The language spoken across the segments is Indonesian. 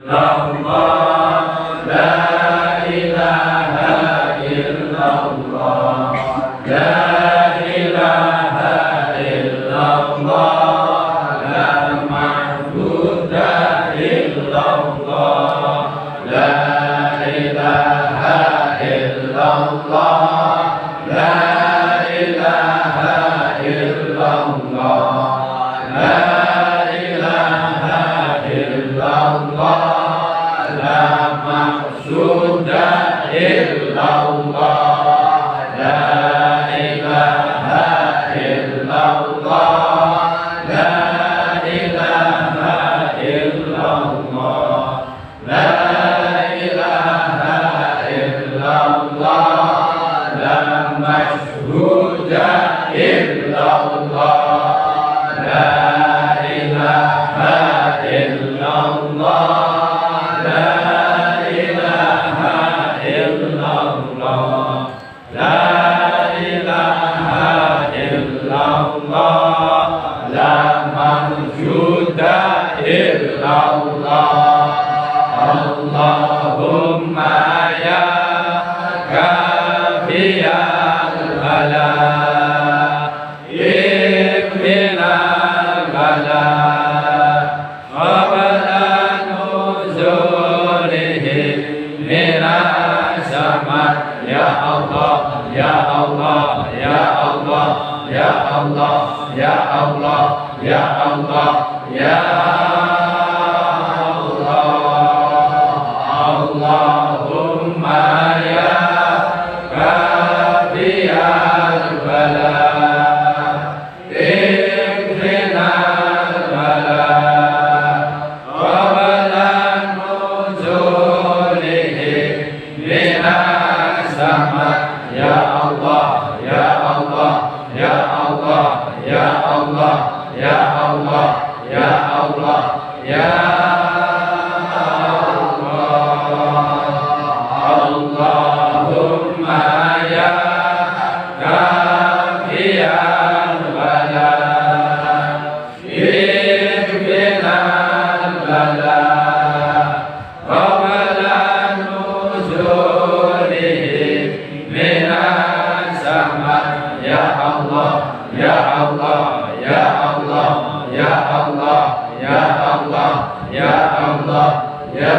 Allah, la ilaha illallah, la ilaha illallah, la ma'buda illallah, la ilaha illallah, la ilaha illallah, la ilaha illallah. La maqsuda illallah, la ilaha illallah, la ilaha illallah, la ilaha illallah, la mashhuda illallah, la ilaha illallah. Allahumma ya kafiyal bala ikfinal bala qabla nuzulihi minas sama. Ya Allah, ya Allah, ya Allah, ya Allah, ya Allah, ya Allah, ya Allahumma ya kafiyal bala ikfinal bala qabla nuzulihi minas sama. Ya Allah, ya Allah, ya Allah, ya Allah, ya Allah, ya Allah, ya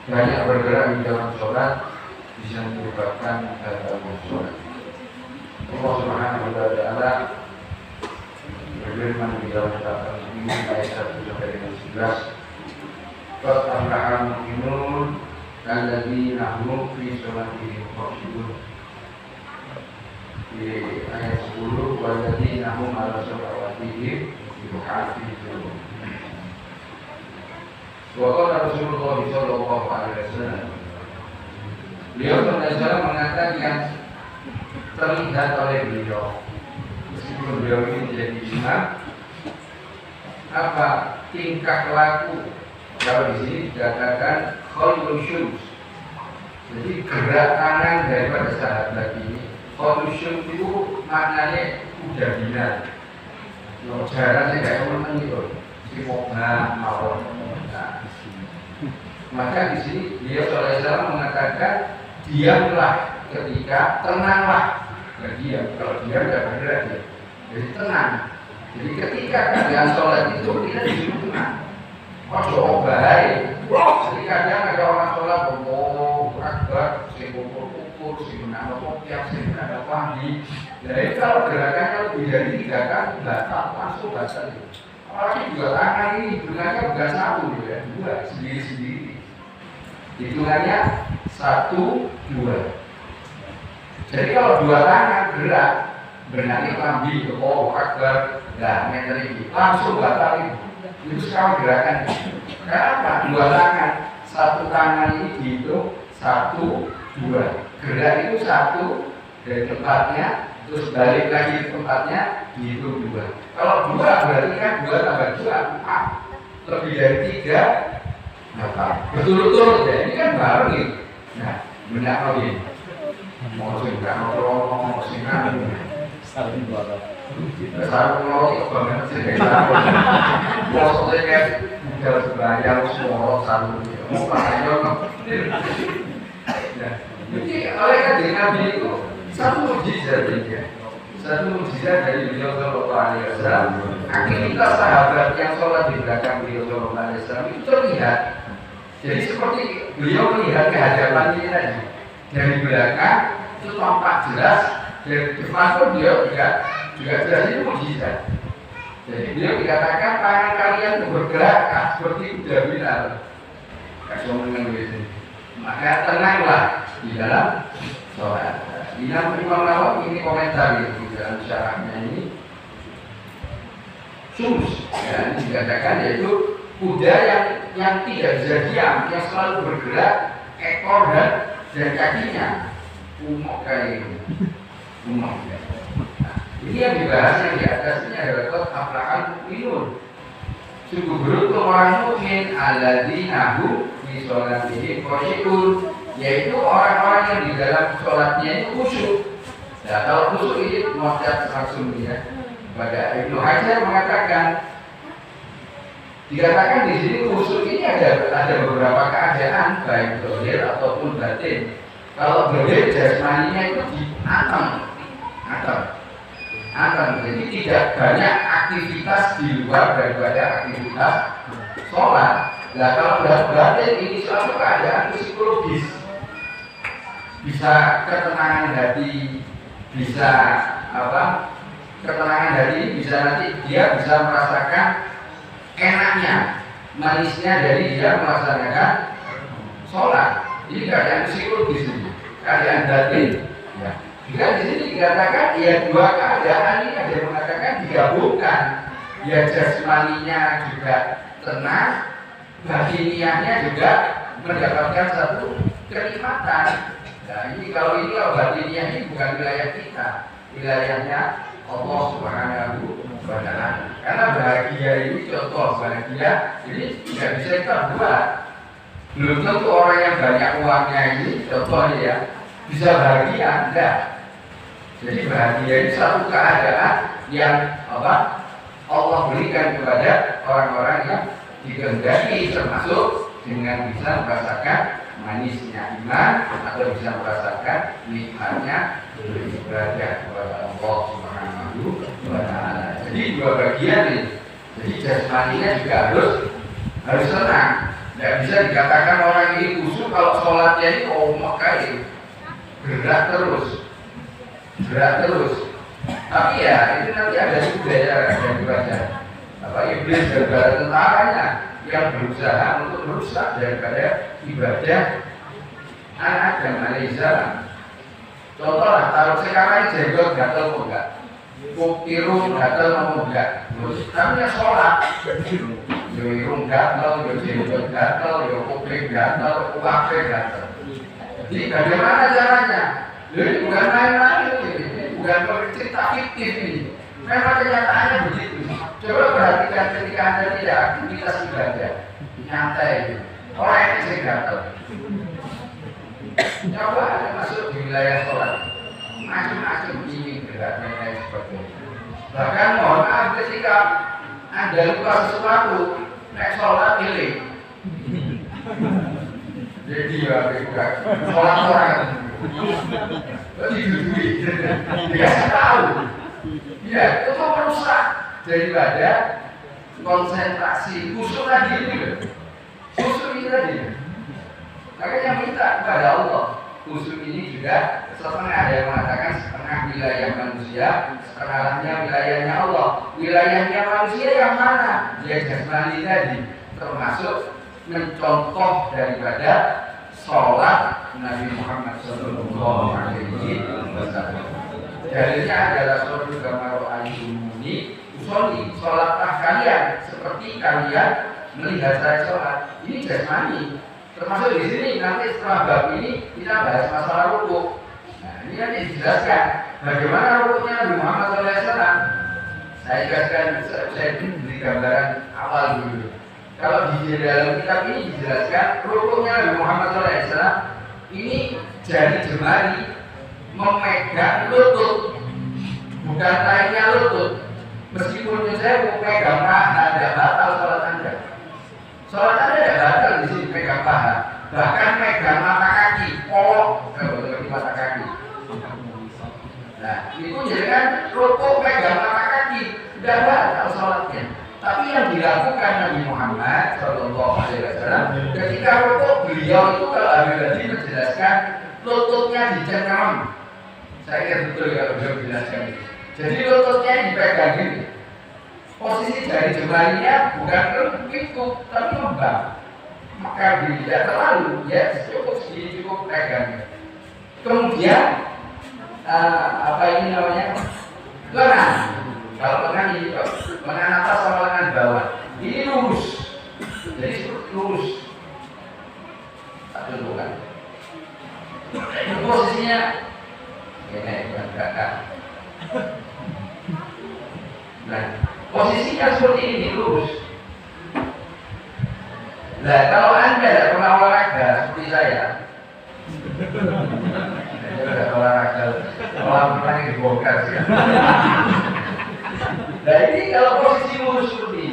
banyak bergerak di dalam sholat bisa menyebabkan gangguan sholat. Allah Subhanahu wa Ta'ala berfirman di dalam surat Al-Mu'minun ayat 1 sampai dengan 11. Qad aflaha al-mu'minun alladzina hum fi sholatihim khashi'un. Di ayat 10 walladzina hum 'ala sholawatihim yuhafizun. Waqala Rasulullah sallallahu alaihi wasallam. Beliau mengatakan yang terlihat oleh beliau meskipun beliau ini tidak imam, apa tingkah laku kalau di sini dikatakan khalqul syums. Jadi gerak tangan daripada sahabat ini khalqul syums itu maknanya udah binar. Jaraknya kayak teman gitu. Si mokna mawon. Maka di sini dia SAW mengatakan diamlah ketika tenanglah. Diam, kalau diam tidak bergerak ya. Jadi tenang. Jadi ketika kalian sholat itu kita disuruh tenang. Ojo bahaya. Jadi kadang ada orang sholat akbar, si ukur, si menambah kopiak, si menambah pagi. Jadi kalau gerakannya lebih dari 3 kali batal, langsung batal. Apalagi dua tangan ini hitungannya bukan satu ya, dua sendiri-sendiri. Hitungannya 1, 2. Jadi kalau dua tangan gerak, berani ambil ke bawah akbar, nah ini langsung batal itu sekarang gerakan. Kenapa? Dua tangan, satu tangan ini dihitung 1, 2. Gerak itu 1 dari tempatnya, terus balik lagi ke tempatnya dihitung 2. Kalau 2 berarti kan 2 tambah 2 4. Lebih dari 3 berturut-turut ya. Ini kan bareng nih. Nah, benar lagi. Mau sing gak ngomong sing kan. Saling buat. Saling ngomong banget sih kayak bosnya kayak udah bayar semua satu. Mau pakai jadi oleh karena Nabi itu satu mukjizat dia. Satu mukjizat dari beliau Sallallahu Alaihi Wasallam. Aktivitas sahabat yang sholat di belakang beliau Sallallahu Alaihi Wasallam itu terlihat. Jadi seperti beliau melihat kehadapan ini tadi. Dari belakang itu tampak jelas, dari depan pun beliau juga jelas, itu mukjizat. Jadi beliau dikatakan tangan kalian itu bergerak seperti kuda binal. Kasih dengan begitu. Maka tenanglah di dalam sholat. Imam Nawawi ini komentar di dalam syarahnya ini. Sus, ya, ini dikatakan yaitu kuda yang tidak bisa diam, yang selalu bergerak, ekor dan kakinya umok kayak ini. Umok. Nah, ini yang dibahas yang di atasnya adalah aflahal mukminun. Sungguh beruntung orang mukmin alladzina hum fi sholatihim khashi'un, yaitu orang-orang yang di dalam sholatnya itu khusyuk. Nah, kalau khusyuk ini muazzab langsung ya. Pada Ibnu Hajar mengatakan, dikatakan di sini khusyuk ini ada beberapa keadaan baik zahir ataupun batin. Kalau zahir jasmaninya itu di atam. Jadi tidak banyak aktivitas di luar daripada aktivitas sholat. Nah kalau batin ini suatu keadaan psikologis, bisa ketenangan hati, bisa ketenangan hati, bisa nanti dia bisa merasakan enaknya, manisnya dari dia melaksanakan sholat. Ini keadaan psikologis ini, keadaan batin. Ya. Jika di sini dikatakan ya dua keadaan ini ada yang mengatakan digabungkan, ya jasmaninya juga tenang, batiniahnya juga mendapatkan satu kenikmatan. Nah ini kalau batiniah ini bukan wilayah kita, wilayahnya Allah Subhanahu wa Ta'ala. Karena bahagia ini contoh bahagia ini tidak bisa kita buat. Belum tentu orang yang banyak uangnya ini contohnya ya bisa bahagia, enggak. Jadi bahagia ini satu keadaan yang Allah berikan kepada orang-orang yang dikehendaki, termasuk dengan bisa merasakan manisnya iman atau bisa merasakan nikmatnya beribadah kepada Allah Subhanahu wa Ta'ala. Jadi dua bagian ini. Jadi jasmaninya juga harus tenang. Tidak bisa dikatakan orang ini khusyuk kalau sholatnya ini kayak gerak terus. Tapi ya itu nanti ada budaya dan budaya iblis dan para tentaranya yang berusaha untuk merusak daripada ibadah anak Adam alaihissalam. Contohlah kalau sekarang jenggot gatel kok enggak, irung gatel mau enggak, tapi ya sholat. Yo irung gatel, yo jenggot gatel, yo kuping gatel, kuwape gatel. Jadi bagaimana caranya? Ini bukan main-main, bukan cerita fiktif ini. Memang kenyataannya begitu. Coba perhatikan ketika Anda tidak aktivitas ibadah, nyantai, orang ini saya gatel. Coba Anda masuk di wilayah sholat, macam-macam ini gerak dan lain sebagainya. Bahkan mohon maaf ketika Anda lupa sesuatu, naik sholat pilih. Jadi ya, sholat orang didudui, dikasih tahu. Ya, itu merusak daripada konsentrasi khusyuk tadi itu. Khusyuk ini tadi. Makanya minta kepada Allah. Khusyuk ini juga setengah, ada yang mengatakan setengah wilayah manusia, setengahnya wilayahnya Allah. wilayahnya manusia yang mana? Ya jasmani tadi, termasuk mencontoh daripada sholat Nabi Muhammad Sallallahu Alaihi Wasallam. Dalilnya adalah sholat gambar ayumuni usoli, sholatlah kalian seperti kalian melihat saya sholat. Ini jasmani. Termasuk di sini nanti setelah bab ini kita bahas masalah rukuk. Nah, ini nanti dijelaskan bagaimana rukuknya Nabi Muhammad SAW. Saya jelaskan, saya beri gambaran awal dulu. Kalau di dalam kitab ini dijelaskan rukuknya Nabi Muhammad SAW ini jari jemari memegang lutut, bukan lainnya lutut. Meskipun saya memegang paha, tidak batal sholat Anda. Sholat Anda tidak batal di sini pegang paha, bahkan pegang mata kaki, kalau mata kaki. Nah, itu jadi kan rukuk pegang mata kaki, tidak batal sholatnya. Tapi yang dilakukan Nabi Muhammad Shallallahu Alaihi Wasallam ketika rukuk, beliau itu kalau Habib tadi menjelaskan lututnya dicengkeram. Saya ingat betul ya beliau menjelaskan. Jadi lututnya dipegang ini. Posisi dari jemarinya bukan itu, tapi lembab. Maka tidak terlalu, ya cukup pegang. Kemudian apa ini namanya? Lengan. Kalau lengan ini, lengan atas sama lengan bawah. Ini lurus. Jadi lurus. Tak tentukan. Posisinya ini bukan kakak. Nah, posisinya seperti ini lurus. Nah, kalau Anda tidak pernah olahraga seperti saya tidak olahraga, olahraga dibongkar sih. Nah, ini kalau posisi lurus seperti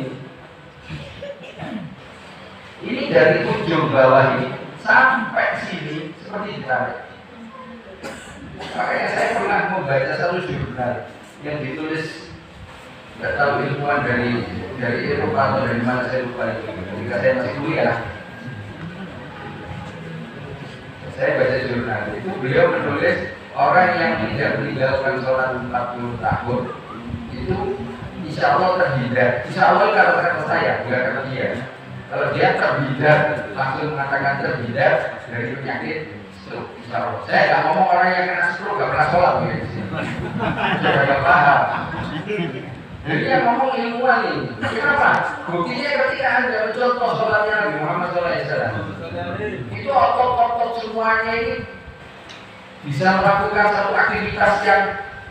ini dari ujung bawah ini sampai sini seperti ditarik. Makanya saya pernah membaca satu jurnal yang ditulis, nggak tahu ilmuwan dari Eropa atau dari mana, saya lupa itu. Ketika saya masih kuliah, saya baca jurnal itu, beliau menulis orang yang tidak meninggalkan sholat 40 tahun itu insya Allah terhindar. Insya Allah kalau kata saya, bukan kata dia. Kalau dia terhindar, langsung mengatakan terhindar dari penyakit stroke. Insya Allah. Saya nggak ngomong orang yang kena stroke nggak pernah sholat begini. Saya nggak paham. Jadi yang ngomong ilmuwan ini. Kenapa? Buktinya ketika Anda mencontoh sholatnya Nabi Muhammad SAW, itu otot-otot semuanya ini bisa melakukan satu aktivitas yang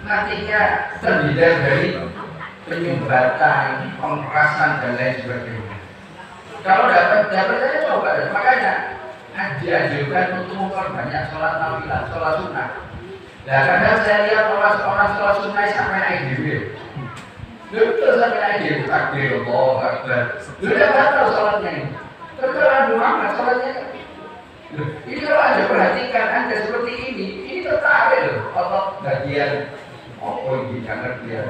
nantinya terhindar dari penyumbatan, pemerasan dan lain sebagainya. Kalau dapat saya coba, makanya dianjurkan untuk memperbanyak sholat nafilah, sholat sunnah. Nah, kadang saya lihat orang sholat sunnah sampai naik diri. Betul sampai naik diri, takbir, Allah Akbar. Sudah batal sholatnya ini. Terus Muhammad sholatnya. Ini kalau Anda perhatikan Anda seperti ini tertarik loh. Otot bagian ini jangan dia.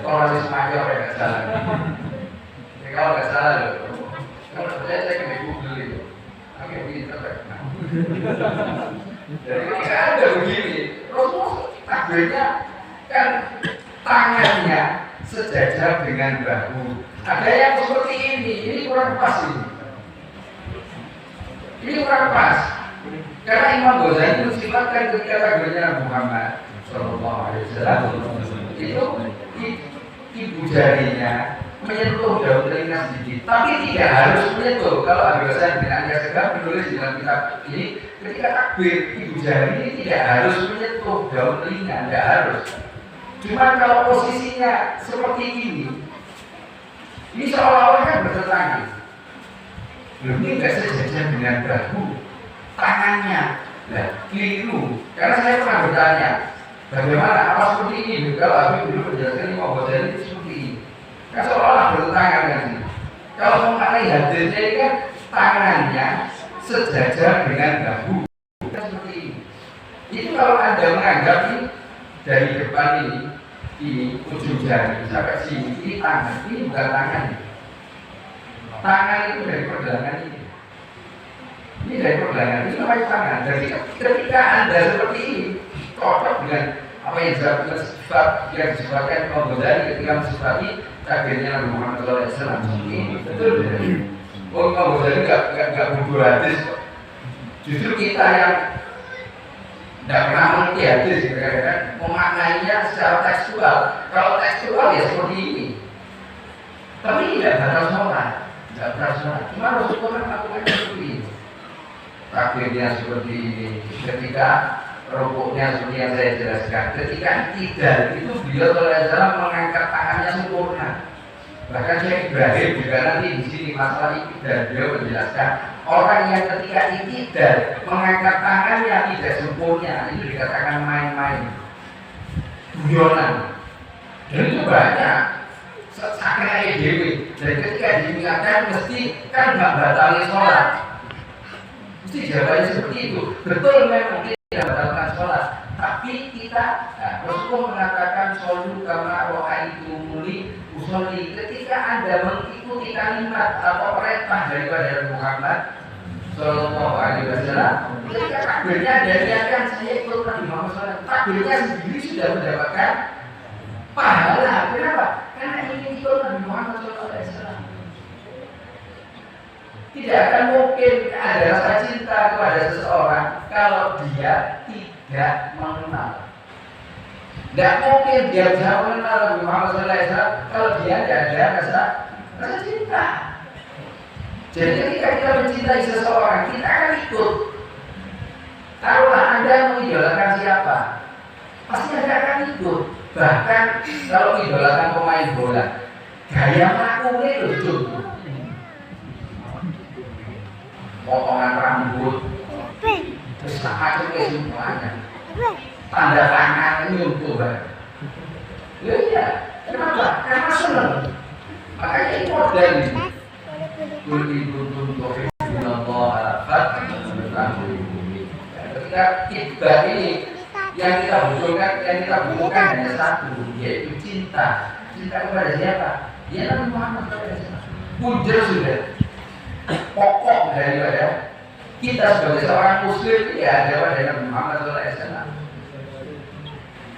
Orang Ismail nggak salah. Kalau nggak salah loh. Kalau saya kena Google itu. Oke, begini tertarik. Jadi ketika Anda begini, Rasul takbirnya kan tangannya sejajar dengan bahu. Ada yang seperti ini kurang pas ini. Ini kurang pas. Karena Imam Ghazali mensifatkan ketika takbirnya Muhammad Sallallahu Alaihi Wasallam itu ibu jarinya menyentuh daun telinga sedikit, tapi tidak harus menyentuh. Kalau Habib Hasan bin Ali Asghar menulis di dalam kitab ini, ketika takbir ibu jari ini tidak harus menyentuh daun telinga, tidak harus. Cuma kalau posisinya seperti ini seolah-olah kan bertentangan. Ini nggak sejajar dengan bahu, tangannya, nah keliru. Karena saya pernah bertanya, bagaimana apa seperti ini? Kalau Habib dulu menjelaskan Imam Ghazali itu seperti ini. Kan seolah-olah bertentangan kan ini. Kalau mengenai hadisnya ini kan tangannya sejajar dengan bahu, seperti ini. Itu kalau Anda menganggap ini dari depan ini ujung jari sampai sini, ini tangan, ini bukan tangan. Tangan itu dari pergelangan ini. Ini dari pergelangan, ini namanya tangan. Jadi ketika Anda seperti ini, cocok dengan apa yang disebutkan sifat yang disebutkan Imam Ghazali ketika mensifati takdirnya Nabi Muhammad SAW. Ini betul tidak? Oh, Imam Ghazali nggak butuh hadis kok. Justru kita yang tidak pernah mengerti hadis, kadang-kadang memaknainya secara tekstual. Kalau tekstual ya seperti ini. Tapi tidak batal sholat, tidak batal sholat. Cuma Rasulullah melakukan seperti ini. Takdirnya seperti ini. Ketika rukuknya seperti yang saya jelaskan. Ketika tidak itu beliau SAW mengangkat tangannya sempurna. Bahkan Syekh Ibrahim juga nanti di sini masalah iktidal beliau menjelaskan orang yang ketika iktidal mengangkat tangan yang tidak sempurna itu dikatakan main-main, guyonan. Dan itu banyak. Sakitnya dewi. Dan ketika diingatkan mesti kan nggak batalin sholat. Mesti jawabannya seperti itu. Betul memang tidak batalkan sholat. Tapi kita, Rasulullah mengatakan sholu kama ra'aitumuni usolli. Ketika Anda mengikuti kalimat atau perintah daripada Muhammad Sallallahu Alaihi Wasallam, ketika takbirnya Anda niatkan saya ikut Nabi Muhammad SAW, takbirnya sendiri sudah mendapatkan pahala. Kenapa? Karena ingin ikut Nabi Muhammad SAW. Tidak akan mungkin ada rasa cinta kepada seseorang kalau dia tidak mengenal. Tidak mungkin dia bisa mengenal Nabi Muhammad SAW kalau dia tidak ada rasa cinta. Jadi ketika kita mencintai seseorang, kita akan ikut. Taruhlah Anda mengidolakan siapa, pasti Anda akan ikut. Bahkan kalau mengidolakan pemain bola, gaya melakukannya itu potongan rambut, terus macamnya semuanya, tanda tangan nyumpul banget. Ya iya, kenapa? Karena senang. Makanya itu model ini. Ketika tiba ini yang kita butuhkan hanya satu, yaitu cinta. Cinta kepada siapa? Ya Nabi Muhammad SAW. Pujar sudah. Pokok daripada kita sebagai seorang muslim tidak ada pada Nabi Muhammad SAW.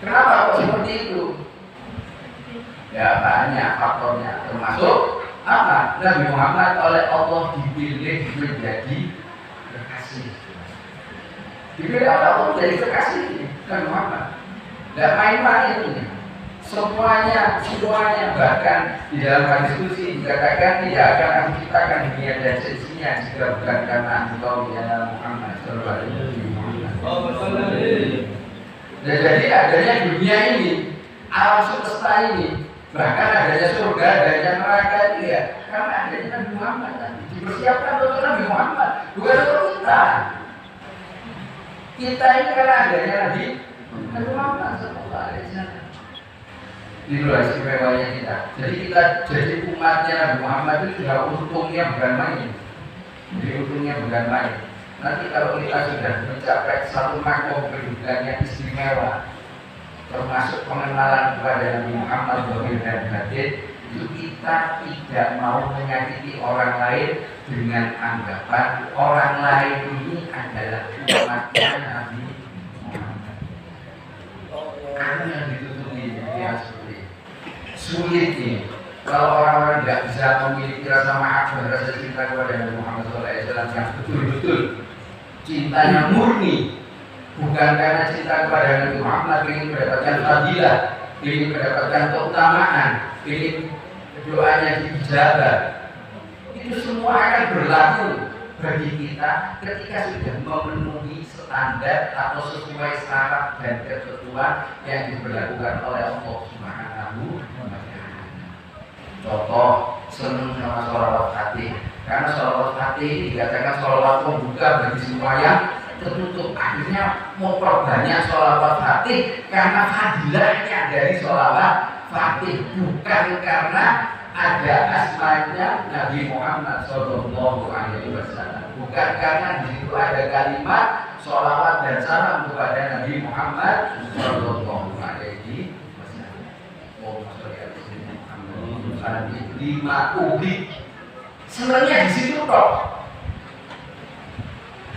Kenapa kok seperti itu? Ya banyak faktornya, termasuk apa? Nabi Muhammad oleh Allah dipilih menjadi kekasih. Dipilih oleh Allah menjadi kekasih Nabi Muhammad. Tidak main-main ini. Semuanya, bahkan di dalam diskusi dikatakan tidak akan aku ciptakan dunia dan seisinya jika bukan karena engkau ya Muhammad Sallallahu Alaihi Wasallam. Dan jadi adanya dunia ini, alam semesta ini, bahkan adanya surga, adanya neraka itu ya, karena adanya Nabi Muhammad dipersiapkan untuk Nabi Muhammad, bukan untuk kita. Kita ini karena adanya Nabi Muhammad Sallallahu Alaihi Wasallam. Itulah istimewanya kita. Jadi kita jadi umatnya Nabi Muhammad itu juga untungnya bukan main. Jadi untungnya bukan main. Nanti kalau kita sudah mencapai satu makom kedudukan yang istimewa, termasuk pengenalan kepada Nabi Muhammad zahir dan batin, itu kita tidak mau menyakiti orang lain dengan anggapan orang lain ini adalah umatnya Nabi Muhammad. Karena yang ditutupi yang sulit nih. Kalau orang-orang tidak bisa memiliki rasa maaf dan rasa cinta kepada Nabi Muhammad SAW yang betul-betul cintanya murni, bukan karena cinta kepada Nabi Muhammad ingin mendapatkan fadilah, ingin mendapatkan keutamaan, ingin doanya diijabah, itu semua akan berlaku bagi kita ketika sudah memenuhi standar atau sesuai syarat dan ketentuan yang diberlakukan oleh Allah Subhanahu wa Ta'ala. Contoh, senang sama sholawat fatih, karena sholawat fatih ini dikatakan sholawat pembuka bagi semua yang tertutup. Akhirnya memperbanyak sholawat fatih karena fadilahnya dari sholawat fatih, bukan karena ada asmanya Nabi Muhammad Sallallahu Alaihi Wasallam, bukan karena di situ ada kalimat sholawat dan salam kepada Nabi Muhammad Sallallahu Alaihi Wasallam. Lima ubik sebenarnya di situ kok.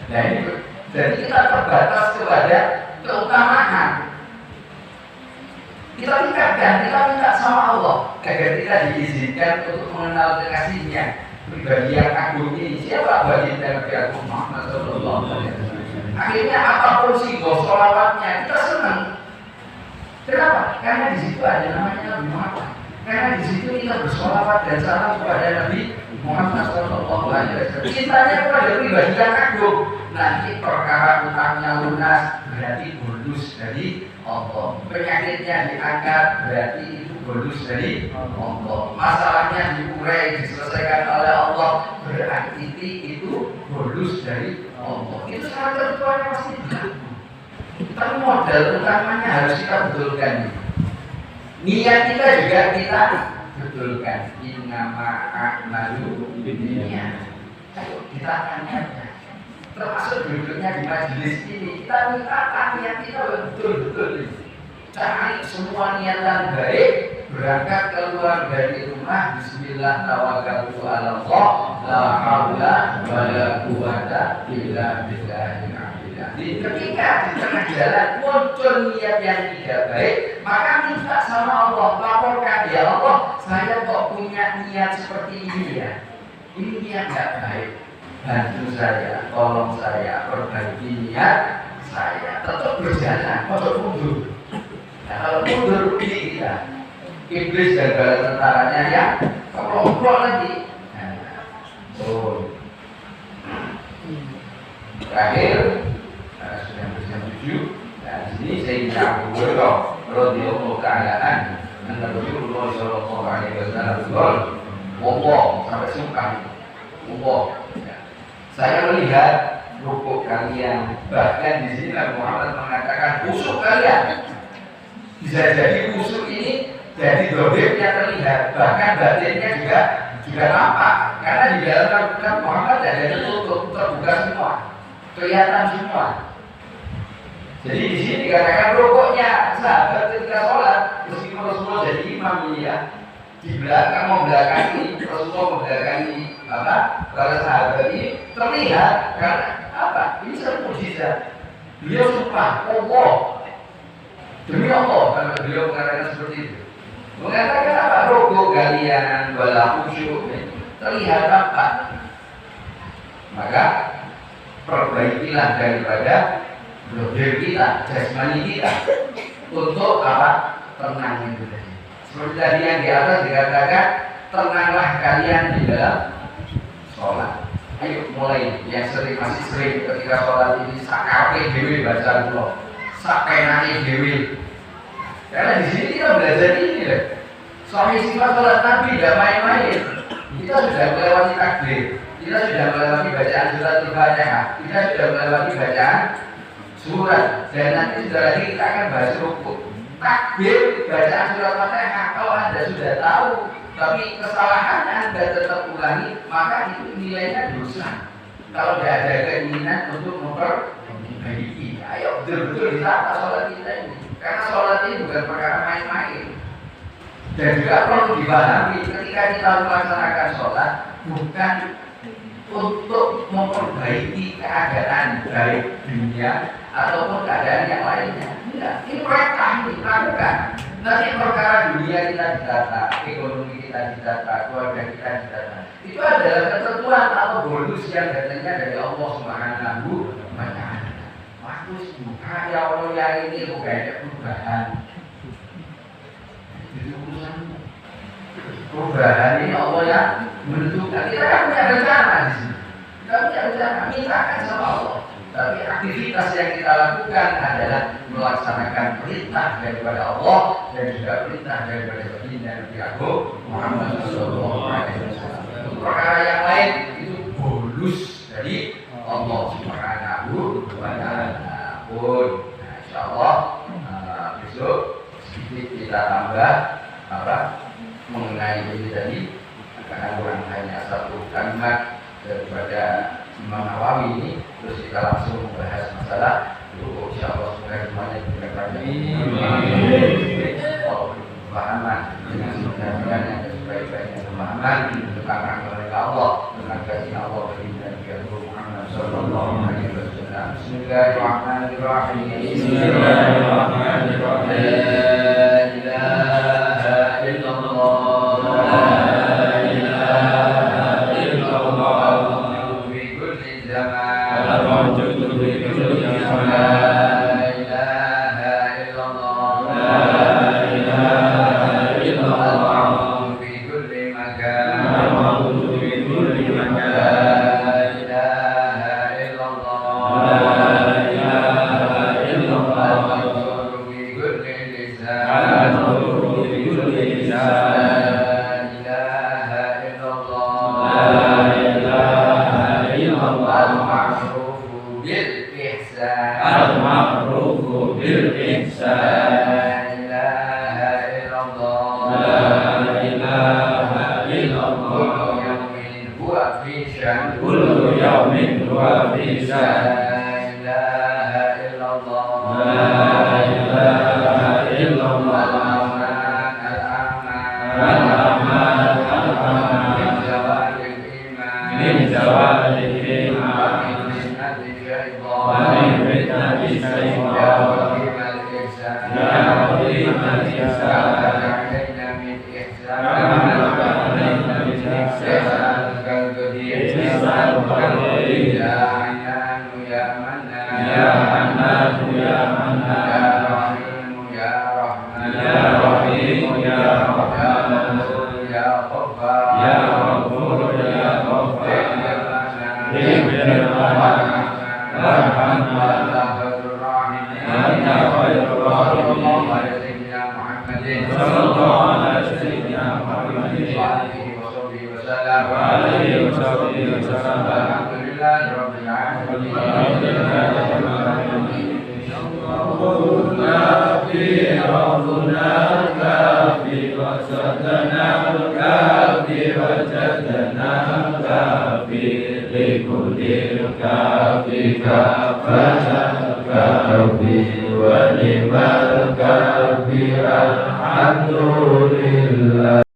Nah ini jadi kita terbatas kepada keutamaan. Kita tingkatkan, kita minta sama Allah agar kita diizinkan untuk mengenal kekasihnya pribadi yang agung ini. Siapa baginda Nabi Agung Muhammad Sallallahu Alaihi Wasallam? Akhirnya apapun simbol sholawatnya kita senang. Kenapa? Karena di situ ada namanya Nabi Muhammad. Karena di situ kita bersolawat dan salam kepada Nabi Muhammad Sallallahu Alaihi Wasallam. Cintanya kepada pribadi yang agung. Nanti perkara utangnya lunas, berarti bonus dari Allah. Penyakitnya diangkat, berarti itu bonus dari Allah. Masalahnya diurai, diselesaikan oleh Allah, berarti itu bonus dari Allah. Itu sangat ketentuannya pasti berlaku. Tapi modal utamanya harus kita betulkan. Niat kita juga kita betulkan. Innama a'malu binniyat. Ayo kita tanya. Termasuk duduknya di majelis ini, kita minta niat kita betul-betul. Cari semua niatan baik, berangkat keluar dari rumah. Bismillah tawakkaltu 'ala Allah, la haula wala quwwata illa billahil aliyyil azim. Ketika di tengah jalan muncul niat yang tidak baik, maka minta sama Allah, laporkan, ya Allah, saya kok punya niat seperti ini ya. Ini niat tidak baik. Bantu saya, tolong saya, perbaiki niat saya. Tetap berjalan, tetap mundur. Nah, kalau mundur ini kita iblis dan bala tentaranya yang kelompok lagi. Terakhir sudah bersama 7. Nah, di sini saya ingin Abu Hurairah radhiyallahu ta'ala anhu Rasulullah sallallahu alaihi wasallam Allah sampai sumpah Allah. Saya melihat rukuk kalian, bahkan di sini Nabi Muhammad mengatakan khusyuk kalian. Bisa jadi khusyuk ini dari dohirnya terlihat, bahkan batinnya juga nampak. Karena di dalam Nabi Muhammad ada tertutup, terbuka semua, kelihatan semua. Jadi di sini dikatakan rukuknya sahabat ketika sholat, meskipun Rasulullah jadi imam ini ya, di belakang membelakangi Rasulullah membelakangi para sahabat ini terlihat karena apa? Ini satu mukjizat. Beliau sumpah Allah demi Allah karena beliau mengatakan seperti itu. Mengatakan apa? Rukuk kalian wala khusyuk terlihat apa? Maka perbaikilah daripada dohir kita, jasmani kita untuk apa? Tenang itu tadi. Seperti tadi yang di atas dikatakan tenanglah kalian di dalam sholat. Ayo mulai yang masih sering ketika sholat ini sakape dewi baca Allah, sakenane dewi. Karena di sini kita belajar ini deh. Soal sifat sholat Nabi tidak main-main. Kita sudah melewati takbir, kita sudah melewati bacaan surat Al-Fatihah, kita sudah melewati bacaan surat, dan nanti sudah lagi kita akan bahas rukuk. Takbir bacaan surat Al-Fatihah kalau Anda sudah tahu tapi kesalahan Anda tetap ulangi, maka itu nilainya dosa. Kalau tidak ada keinginan untuk memperbaiki, ayo betul-betul ditata sholat kita ini. Karena sholat ini bukan perkara main-main. Dan juga perlu dipahami ketika kita melaksanakan sholat bukan untuk memperbaiki keadaan baik dunia ataupun keadaan yang lainnya. Tidak, ini perintah ini lakukan. Nanti perkara dunia kita ditata, ekonomi kita ditata, keluarga kita ditata. Itu adalah ketentuan atau bonus yang datangnya dari Allah Subhanahu wa Ta'ala. Bagus, ya Allah yang ini bukan ada perubahan. Itu urusan perubahan ini Allah yang menentukan. Kita kan punya rencana di sini. Kita punya rencana, mintakan sama Allah. Tapi aktivitas yang kita lakukan adalah melaksanakan perintah daripada Allah dan juga perintah daripada baginda Nabi Agung Muhammad Sallallahu Alaihi Wasallam. Perkara yang lain itu bonus dari Allah Subhanahu wa Ta'ala. Pun, insya Allah besok sedikit kita tambah mengenai ini tadi, karena kurang hanya satu kalimat daripada Imam Nawawi ini, terus kita langsung membahas masalah rukuk. Insyaallah semuanya diberkati. Pemahaman dengan sebenarnya dan sebaik-baiknya pemahaman tentang agama Allah, tentang kasih Allah bagi Nabi Muhammad Sallallahu Alaihi Wasallam. Bismillahirrahmanirrahim. Bismillahirrahmanirrahim. zaman al-mawjudu fi kulli zaman la ilaha illallah la ilaha illallah al-mawjudu fi kulli makan al-mawjudu fi kulli makan la ilaha illallah la ilaha illallah al-mawjudu fi kulli lisan al-mawjudu fi kulli lisan al-ma'rufu bil ihsan la ilaha illallah la ilaha illallah kullu yawmin huwa fi shan kullu yawmin huwa fi shan la ilaha illallah la ilaha illallah al-aman al-aman min zawalil iman min zawalil iman wa min fitnati syaitan ya walimal ihsan ya walimal ihsan alaina min ihsan ya Hananu ya Mannan ya Hananu ya Mannan ya Rahimu ya Rahman ya Rahimu ya Rahman ya Ghaffar ya Ghafur ya Ghaffar ighfir lana warhamna anta khairur rahimin sallallahu ala sayyidina Muhammadin wa alihi wa sahbihi wa sallam alhamdulillahi rabbil alamin Alhamdulillah.